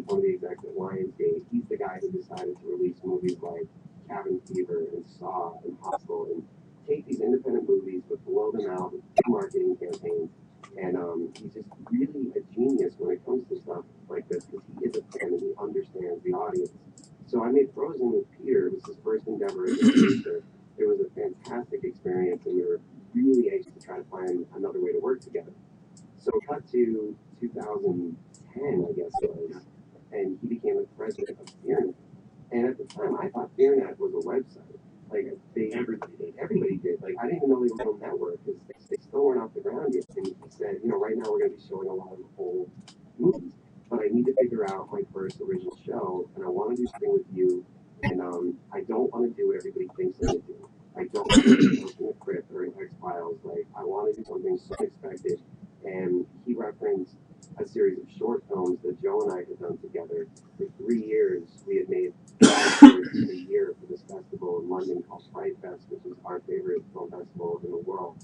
one of the execs at Lionsgate, he's the guy who decided to release movies like Cabin Fever and Saw and Hostel and take these independent movies but blow them out with marketing campaigns. And he's just really a genius when it comes to stuff like this because he is a fan and he understands the audience. So I made Frozen with Peter. It was his first endeavor as a producer. It was a fantastic experience, and we were really anxious to try to find another way to work together. So cut to 2010, I guess it was, and he became the president of FearNet. And at the time, I thought FearNet was a website. Like everybody did. Like I didn't even know they were on network because they still weren't off the ground yet. And he said, right now we're going to be showing a lot of old movies, but I need to figure out my first original show, and I want to do something with you. And I don't want to do what everybody thinks I'm going to do. I don't want to do something in Crypt or in X-Files. Like I want to do something so unexpected. And he referenced a series of short films that Joe and I had done together. For 3 years, we had made a year for this festival in London called Fright Fest, which is our favorite film festival in the world.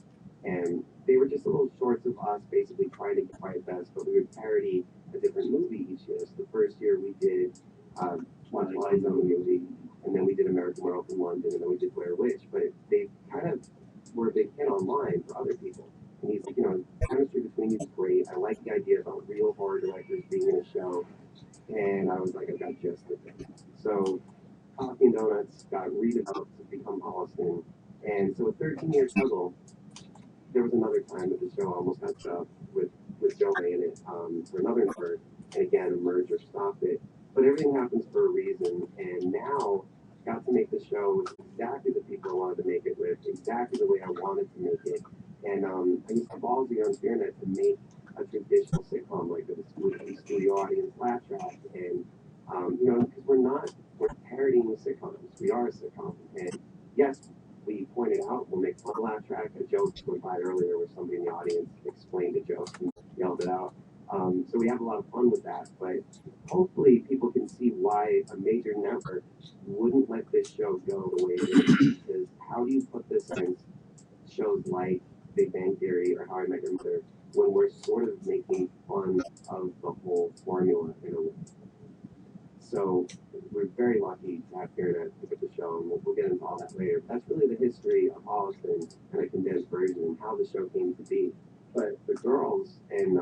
And they were just little shorts of us basically trying to get Fright Fest, but we would parody a different movie each year. So the first year we did Twilight Zone movie, and then we did American Werewolf in London, and then we did Blair Witch. But they kind of were a big hit online for other people. And he's like, chemistry between you is great. I like the idea about real horror directors being in a show. And I was like, I've got just the thing. So Coffee and Donuts got redeveloped to become Holliston. And so a 13-year struggle, there was another time that the show almost got stuck with Joe in it for another number. And again, a merger stopped it. But everything happens for a reason. And now got to make the show with exactly the people I wanted to make it with, exactly the way I wanted to make it. And I used to ballsy on FearNet to make a traditional sitcom like this with a studio audience laugh track. And, because we're parodying sitcoms. We are a sitcom. And yes, we pointed out we'll make fun laugh track. A joke went by earlier where somebody in the audience explained a joke and yelled it out. So we have a lot of fun with that. But hopefully people can see why a major network wouldn't let this show go the way it is. Because how do you put this against shows like Big Bang Theory or How I Met Your Mother when we're sort of making fun of the whole formula in a way? So we're very lucky to have FearNet pick up the show, and we'll get into all that later. But that's really the history of Holliston and a condensed version and how the show came to be. But the girls and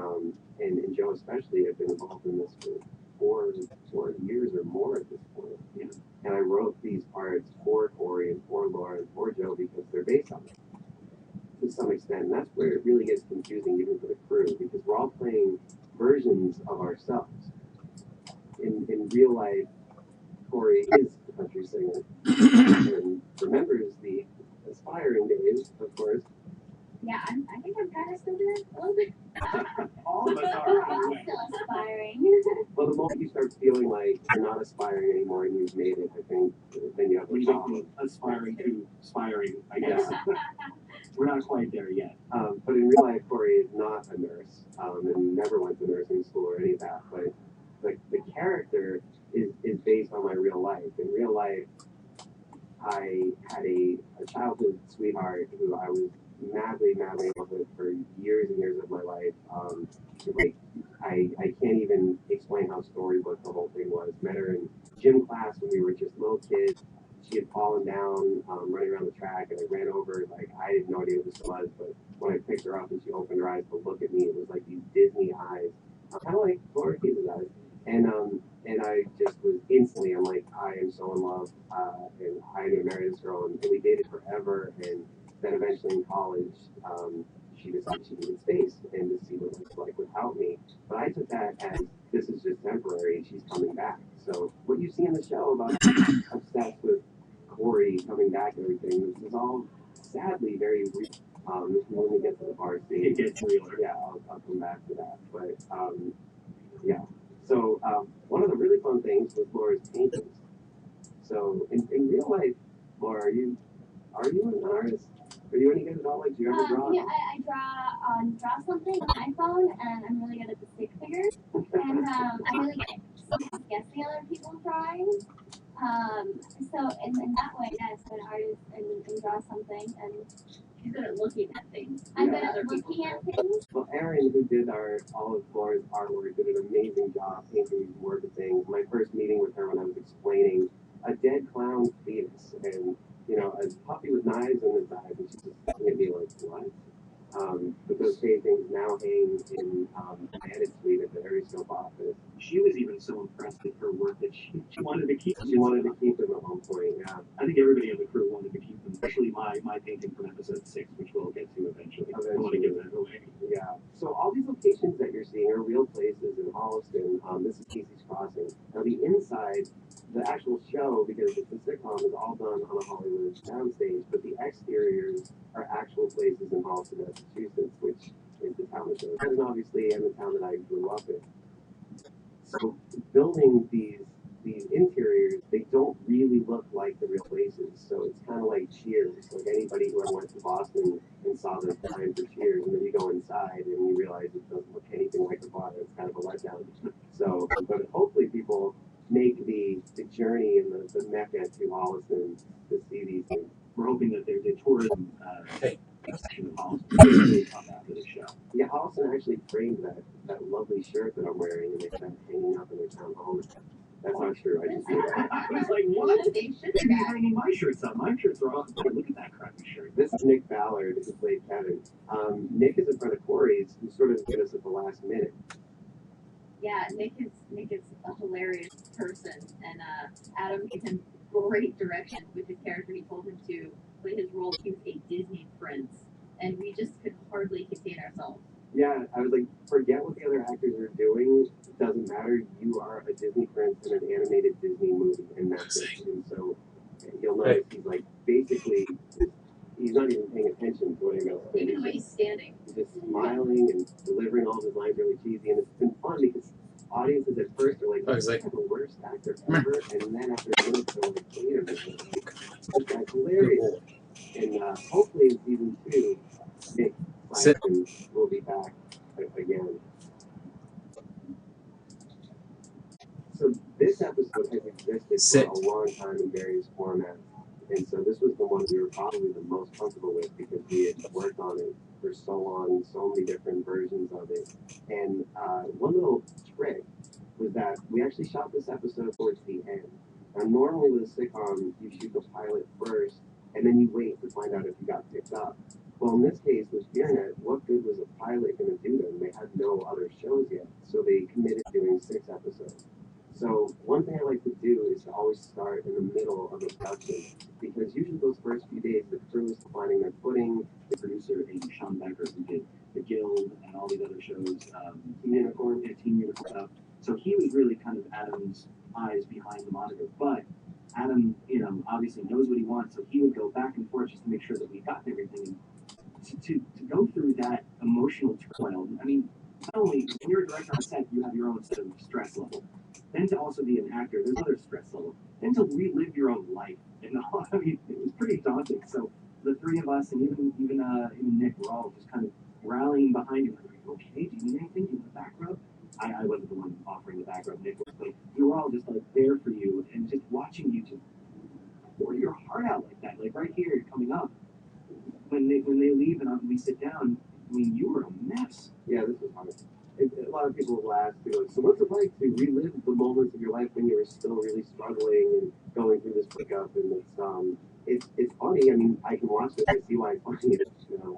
Joe especially have been involved in this for 4 years or more at this point. Yeah. And I wrote these parts for Corey and for Laura and for Joe because they're based on it to some extent. And that's where it really gets confusing even for the crew because we're all playing versions of ourselves. In real life, Corey is the country singer and remembers the aspiring days, of course. Yeah, I think I'm kind of still there a little bit. All of us are. I'm still aspiring. Well, the moment you start feeling like you're not aspiring anymore and you've made it, I think then you have a problem. Aspiring to aspiring, I guess. We're not quite there yet. But in real life, Corey is not a nurse and never went to nursing school or any of that. But the character is based on my real life. In real life, I had a childhood sweetheart who I was madly in love with for years and years of my life. I can't even explain how storybook the whole thing was. Met her in gym class when we were just little kids. She had fallen down running around the track, and I ran over. Like I had no idea what this was, but when I picked her up and she opened her eyes to look at me, it was like these Disney eyes, kind of like Laura Keith's eyes. And I just was instantly, I'm like, I am so in love, and I'm gonna marry this girl, and we dated forever, and then eventually in college, she decided she needed space and to see what it was like without me. But I took that as this is just temporary, she's coming back. So what you see in the show about obsessed with Corey coming back and everything, this is all sadly very real. When we get to the bar scene, It gets realer. Yeah, I'll come back to that. But yeah. So one of the really fun things was Laura's paintings. So in real life, Laura, are you an artist? Are you any good at all? Like, do you ever draw? Yeah, I draw something on my phone, and I'm really good at the stick figures. And I really get guessing other people's drawings. So in that way, yes, I'm an artist and draw something, and He's good at looking at things. I'm good at looking at things. Well, Aaron, who did all of Laura's artwork, did an amazing job painting these morbid things. my first meeting with her when I was explaining a dead clown fetus and, you know, a puppy with knives in his eyes, and she's just looking at me like, what? But those paintings now hang in my edit suite at the Aeroscope office. She was even so impressed with her work that she wanted to keep them. She wanted to keep them at one point, yeah. I think everybody on the crew wanted to keep them, especially my painting from episode 6, which we'll get to eventually. I don't want to give that away. Yeah. So all these locations that you're seeing are real places in Holliston. This is Casey's Crossing. Now the inside, the actual show, because it's a sitcom, is all done on a Hollywood soundstage, but the exteriors are actual places in Holliston, Massachusetts, which is the town that and obviously and the town that I grew up in. So building these interiors, they don't really look like the real places. So it's kind of like Cheers. Like anybody who ever went to Boston and saw the sign for Cheers, and then you go inside and you realize it doesn't look anything like the bar. It's kind of a letdown. So, but hopefully people make the journey and the Mecca to Holliston to see these things. We're hoping that there's a tourism section of Holliston really come after the show. Yeah, Holliston actually framed that lovely shirt that I'm wearing, and they have it hanging up in their town hall. That's not true. I just did that. I was like, what? They should Maybe be you're hanging my shirts up. My shirts are off. Look at that crappy shirt. This is Nick Ballard, who played Kevin. Nick is a friend of Corey's, who sort of hit us at the last minute. Yeah, Nick is a hilarious person, and Adam gave him great direction with his character. He told him to play his role. He was a Disney prince, and we just could hardly contain ourselves. Yeah, I was like, forget what the other actors are doing. It doesn't matter. You are a Disney prince in an animated Disney movie, and that's it. And so you'll notice he's like, basically, he's not even paying attention to what anybody else is Even the way doing. he's standing. He's just smiling and delivering all of his lines really cheesy, and it's been fun because audiences at first are like, "This guy's the worst actor ever," and then after a minute they're like, "Wait a minute, this guy's hilarious." And hopefully in season 2, Nick Claxton will be back again. So this episode has existed for a long time in various formats. And so this was the one we were probably the most comfortable with because we had worked on it for so long, so many different versions of it. And one little trick was that we actually shot this episode towards the end. Now normally with a sitcom, you shoot the pilot first, and then you wait to find out if you got picked up. Well, in this case, with FearNet, what good was a pilot going to do them? They had no other shows yet, so they committed to doing 6 episodes. So one thing I like to do is to always start in the middle of the production, because usually those first few days, the crew is finding their footing. The producer, Sean Becker, who did The Guild and all these other shows, Team Unicorn. Team Unicorn stuff. So he was really kind of Adam's eyes behind the monitor. But Adam, obviously knows what he wants, so he would go back and forth just to make sure that we got everything. And to go through that emotional turmoil, I mean, not only when you're a director on set, you have your own set of stress level. Then to also be an actor, there's other stress level. Then to relive your own life, and all, I mean, it was pretty daunting. So the three of us, and even Nick, were all just kind of rallying behind him. Like, okay, do you need anything? Do you want a back rub? I wasn't the one offering the back rub, Nick was, but we were all just like there for you, and just watching you just pour your heart out like that, like right here coming up. When they leave and we sit down, I mean, you were a mess. Yeah, this was hard. A lot of people will ask, so what's it like to relive the moments of your life when you were still really struggling and going through this breakup? And it's funny. I mean, I can watch this, I see why it's funny,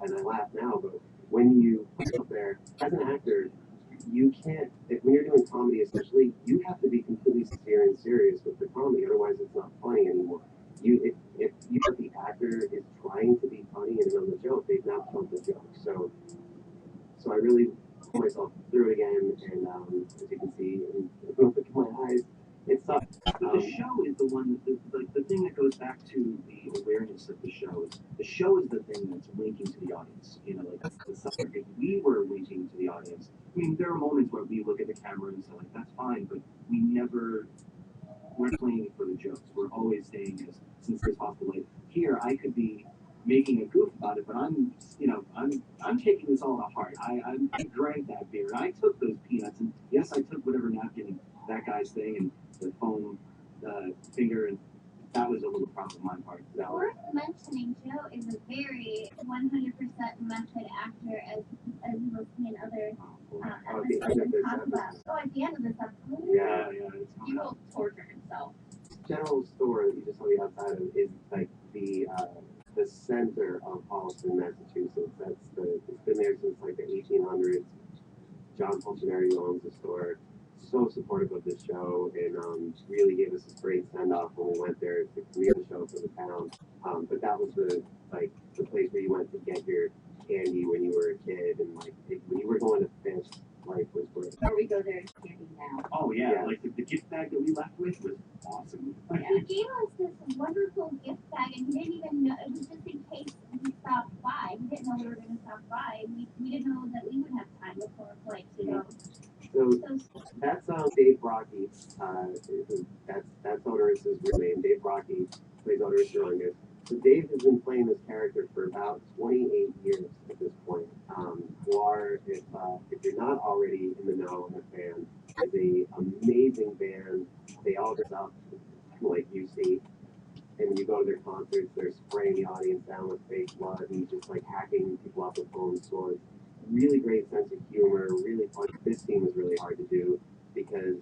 and I laugh now. But when you put up there as an actor, you can't. When you're doing comedy, especially, you have to be completely sincere and serious with the comedy. Otherwise, it's not funny anymore. If the actor is trying to be funny and know the joke, they've now killed the joke. So I really put myself through it again, and as you can see, and look at my eyes, it sucks. But the show is the one, the thing that goes back to the awareness of the show is the thing that's linking to the audience. Like that's the stuff. If we were linking to the audience, I mean, there are moments where we look at the camera and say, like, that's fine, but we're playing for the jokes. We're always staying as sincere as possible. Like here, I could be making a goof about it, but I'm taking this all to heart. I drank that beer, and I took those peanuts, and yes, I took whatever napkin that guy's thing and the foam finger, and that was a little problem on my part. Worth mentioning, Joe is a very 100% method actor, as we'll see in other episodes and talk about. Oh, at the end of this episode? Yeah. that's He coming up. will torture himself. General store that you just saw the outside of is like the center of Holliston, Massachusetts. It's been there since like the 1800s. John Fulcinari owns the store. So supportive of this show and really gave us this great send off when we went there to premiere the show for the town. But that was the place where you went to get your candy when you were a kid and when you were going to fish, life was great. Or we go there and candy now. Oh yeah, Yeah. like the gift bag that we left with was awesome. He gave us this wonderful gift bag, and he didn't even know it was just in case we stopped by. He didn't know we were going to stop by. We didn't know that we would have time before our flight to go. So So that's Dave Brocky. That's Odoris's real name. Dave Brocky plays Odoris Urungus. So Dave has been playing this character for about 28 years at this point. Guar, if you're not already in the know and a fan, is a amazing band. They all dress up like you see. And when you go to their concerts, they're spraying the audience down with fake blood and just like hacking people up with bone swords. Really great sense of humor, really fun. This scene was really hard to do because